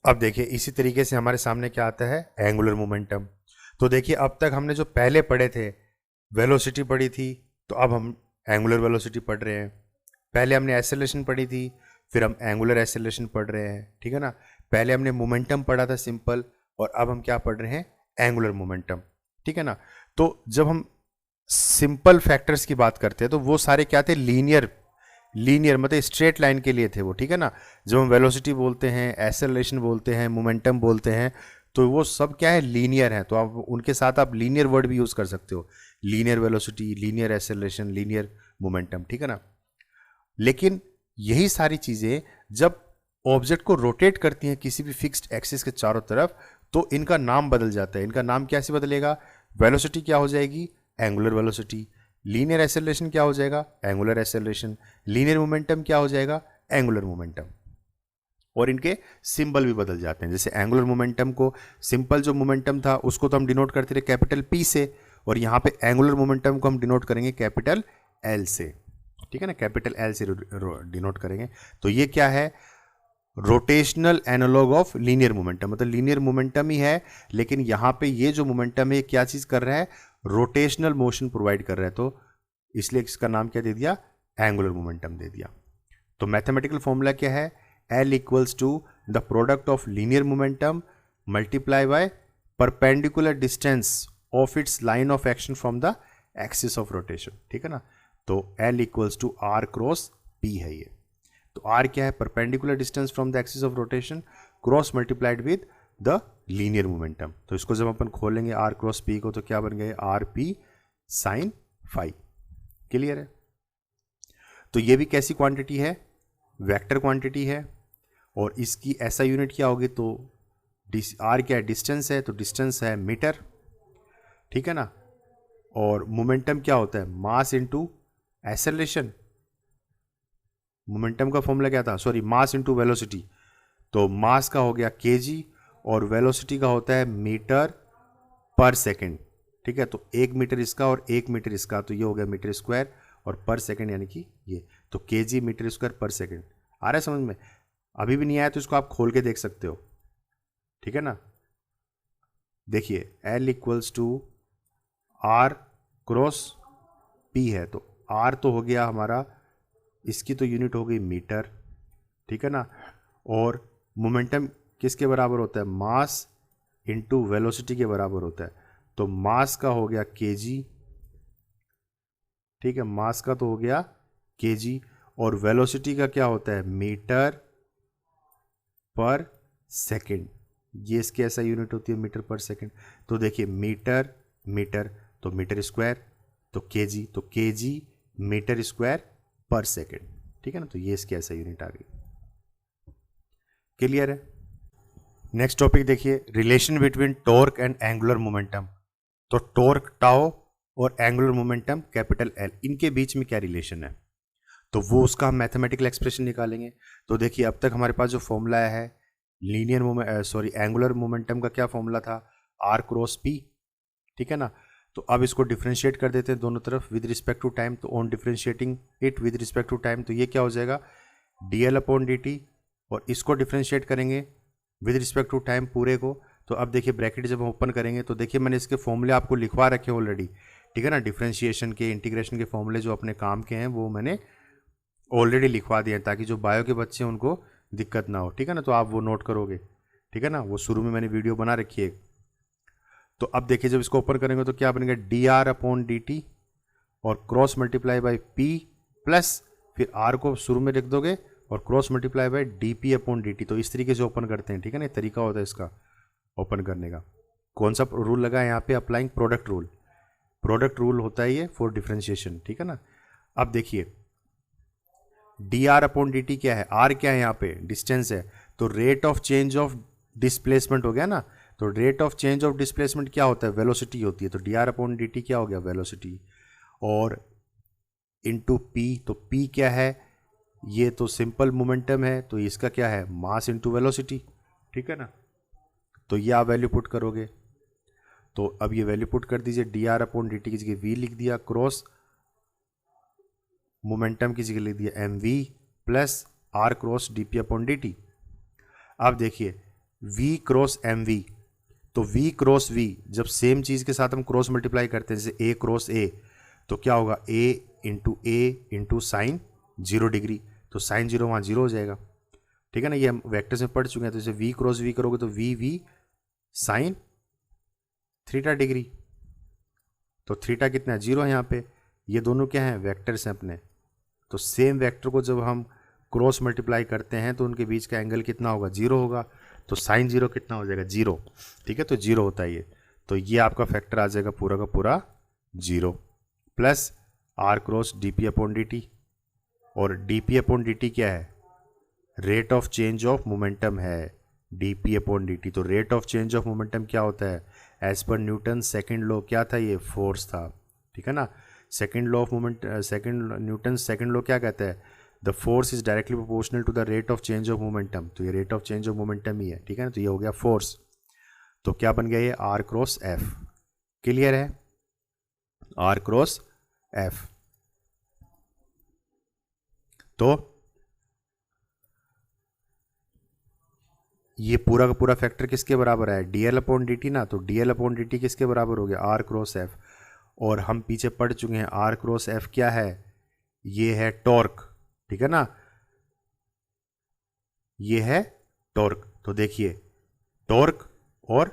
अब देखिए इसी तरीके से हमारे सामने क्या आता है, एंगुलर मोमेंटम। तो देखिए अब तक हमने जो पहले पढ़े थे, वेलोसिटी पढ़ी थी, तो अब हम एंगुलर वेलोसिटी पढ़ रहे हैं। पहले हमने एक्सेलरेशन पढ़ी थी, फिर हम एंगुलर एक्सेलरेशन पढ़ रहे हैं, ठीक है ना। पहले हमने मोमेंटम पढ़ा था सिंपल, और अब हम क्या पढ़ रहे हैं, एंगुलर मोमेंटम, ठीक है ना। तो जब हम सिंपल फैक्टर्स की बात करते हैं तो वो सारे क्या थे, लीनियर, लीनियर मतलब स्ट्रेट लाइन के लिए थे वो, ठीक है ना। जब हम वेलोसिटी बोलते हैं, एक्सेलरेशन बोलते हैं, मोमेंटम बोलते हैं, तो वो सब क्या है, लीनियर है। तो आप उनके साथ आप लीनियर वर्ड भी यूज कर सकते हो, linear velocity, linear acceleration, linear momentum, ठीक है ना। लेकिन यही सारी चीजें जब ऑब्जेक्ट को रोटेट करती हैं किसी भी फिक्स्ड एक्सिस के चारों तरफ, तो इनका नाम बदल जाता है। इनका नाम कैसे बदलेगा, वेलोसिटी क्या हो जाएगी, एंगुलर वेलोसिटी। लीनियर एक्सेलरेशन क्या हो जाएगा, एंगुलर एक्सेलरेशन। लीनियर मोमेंटम क्या हो जाएगा, एंगुलर मोमेंटम। और इनके सिंबल भी बदल जाते हैं। जैसे एंगुलर मोमेंटम को, सिंपल जो मोमेंटम था उसको तो हम डिनोट करते थे कैपिटल पी से, और यहाँ पे एंगुलर मोमेंटम को हम डिनोट करेंगे कैपिटल एल से, ठीक है ना, कैपिटल एल से डिनोट करेंगे। तो ये क्या है, rotational analog of linear momentum, मतलब लीनियर मोमेंटम ही है, लेकिन यहां पे ये जो मोमेंटम है क्या चीज कर रहा है, रोटेशनल मोशन प्रोवाइड कर रहा है। तो इसलिए इसका नाम क्या दे दिया, एंगुलर मोमेंटम दे दिया। तो मैथमेटिकल फॉर्मूला क्या है, L equals to the product of linear momentum multiply by perpendicular distance of its line of action from the axis of rotation, ठीक है ना। तो L equals to R cross P है ये। तो आर क्या है, perpendicular distance from the axis of rotation cross multiplied with the linear momentum. तो इसको जब अपन खोलेंगे आर क्रॉस पी को, तो क्या बन गए, R P sine phi. Clear है। तो ये भी कैसी क्वांटिटी है, वेक्टर क्वांटिटी है, और इसकी ऐसा यूनिट क्या होगी, तो आर क्या है, डिस्टेंस है, तो डिस्टेंस है मीटर, ठीक है ना। और मोमेंटम क्या होता है, मास इनटू एक्सेलरेशन। मोमेंटम का फॉर्मूला क्या था, सॉरी, मास इनटू वेलोसिटी। तो मास का हो गया केजी, और वेलोसिटी का होता है मीटर पर सेकंड, ठीक है। तो 1 मीटर इसका और 1 मीटर इसका, तो ये हो गया मीटर स्क्वायर, और पर सेकंड यानी कि ये, तो केजी मीटर स्क्वायर पर सेकंड। आ रहा है समझ में। अभी भी नहीं आया तो इसको आप खोल के देख सकते हो, ठीक है ना। देखिए L equals to R cross P है, तो आर तो हो गया हमारा, इसकी तो यूनिट हो गई मीटर, ठीक है ना। और मोमेंटम किसके बराबर होता है, मास इनटू वेलोसिटी के बराबर होता है। तो मास का हो गया केजी, ठीक है, मास का तो हो गया केजी, और वेलोसिटी का क्या होता है, मीटर पर सेकंड। ये इसकी ऐसा यूनिट होती है, मीटर पर सेकंड। तो देखिए मीटर मीटर, तो मीटर स्क्वायर, तो केजी मीटर स्क्वायर पर सेकंड, ठीक है ना। तो ये इसकी ऐसा यूनिट आ गई। क्लियर है। नेक्स्ट टॉपिक देखिए, relation between torque and angular momentum. तो टॉर्क टाओ और एंगुलर मोमेंटम कैपिटल एल, इनके बीच में क्या रिलेशन है, तो वो उसका हम मैथमेटिकल एक्सप्रेशन निकालेंगे। तो देखिए अब तक हमारे पास जो फॉर्मूला है linear moment, sorry, angular momentum का क्या फॉर्मूला था, आर क्रॉस पी, ठीक है ना। तो अब इसको डिफ्रेंशिएट कर देते हैं दोनों तरफ विद रिस्पेक्ट टू टाइम। तो on differentiating it with respect to time, तो ये क्या हो जाएगा, D L upon D T, और इसको डिफ्रेंशिएट करेंगे विद रिस्पेक्ट टू टाइम पूरे को। तो अब देखिए ब्रैकेट जब हम ओपन करेंगे, तो देखिए मैंने इसके फॉर्मूले आपको लिखवा रखे ऑलरेडी, ठीक है ना। डिफ्रेंशिएशन के, इंटीग्रेशन के फॉर्मूले जो अपने काम के हैं वो मैंने ऑलरेडी लिखवा दिए हैं, ताकि जो बायो के बच्चे हैं उनको दिक्कत ना हो, ठीक है ना। तो आप वो नोट करोगे, ठीक है ना, वो शुरू में मैंने वीडियो बना रखी है। तो अब देखिए जब इसको ओपन करेंगे तो क्या बनेगा, d r upon D T, और cross multiply by p, plus फिर आर को शुरू में लिख दोगे, और cross multiply by d P upon D t. तो इस तरीके से ओपन करते हैं, ठीक है ना, तरीका होता है इसका ओपन करने का। कौन सा रूल लगा है यहाँ पे, applying product rule. Product rule होता है ये फॉर डिफ्रेंशिएशन, ठीक है ना। अब देखिए D r upon D t क्या है, आर क्या है यहाँ पे, डिस्टेंस है, तो rate of change of displacement हो गया ना। तो rate of change of displacement क्या होता है, वेलोसिटी होती है। तो D r upon D t क्या हो गया, वेलोसिटी, और इंटू पी, तो पी क्या है, ये तो सिंपल मोमेंटम है, तो इसका क्या है, मास इंटू वेलोसिटी, ठीक है ना। तो ये आप वैल्यू पुट करोगे, तो अब ये वैल्यू पुट कर दीजिए, D r upon D T की जगह वी लिख दिया, क्रॉस मोमेंटम की जगह लिख दिया M V, plus are cross D P upon D T. अब देखिए v क्रॉस एम वी, तो v क्रॉस v जब सेम चीज़ के साथ हम क्रॉस मल्टीप्लाई करते हैं, जैसे a क्रॉस a, तो क्या होगा a इंटू साइन 0 डिग्री, तो साइन 0 वहाँ 0 हो जाएगा। ठीक है ना, ये हम वेक्टर्स में पढ़ चुके हैं। तो जैसे v क्रॉस v करोगे तो v साइन थीटा डिग्री, तो थीटा कितना है 0 है यहाँ पे। ये दोनों क्या हैं, वेक्टर्स हैं अपने। तो सेम वेक्टर को जब हम क्रॉस मल्टीप्लाई करते हैं तो उनके बीच का एंगल कितना होगा, 0 होगा। तो साइन 0 कितना हो जाएगा, 0। ठीक है, तो 0 होता है ये। तो ये आपका फैक्टर आ जाएगा पूरा का पूरा 0, plus are cross D P upon D T. और d P upon D t क्या है, rate of change of momentum है, d P upon D t. तो rate of change of momentum क्या होता है, as per Newton second law क्या था, ये फोर्स था। ठीक है ना, second law of moment, Newton second law क्या कहता है, the force is directly proportional to the rate of change of momentum. तो ये rate of change of momentum ही है। ठीक है ना, तो ये हो गया फोर्स। तो क्या बन गया ये, आर क्रॉस एफ। क्लियर है, आर क्रॉस एफ। तो ये पूरा का पूरा फैक्टर किसके बराबर है, D L upon D T ना। तो D L upon D T किसके बराबर हो गया, आर क्रॉस एफ। और हम पीछे पढ़ चुके हैं आर क्रॉस एफ क्या है, ये है टॉर्क। ठीक है ना, ये है टॉर्क। तो देखिए टॉर्क और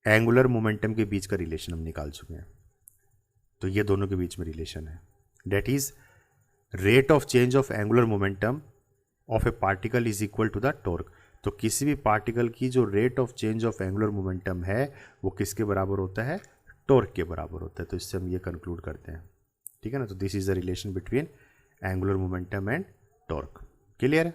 एंगुलर मोमेंटम के बीच का रिलेशन हम निकाल चुके हैं। तो ये दोनों के बीच में रिलेशन है, that is rate of change of angular momentum of a particle is equal to the torque. तो किसी भी पार्टिकल की जो rate of change of angular momentum है वो किसके बराबर होता है, टॉर्क के बराबर होता है। तो इससे हम ये कंक्लूड करते हैं। ठीक है ना, तो this is the relation between angular momentum and torque. Clear है।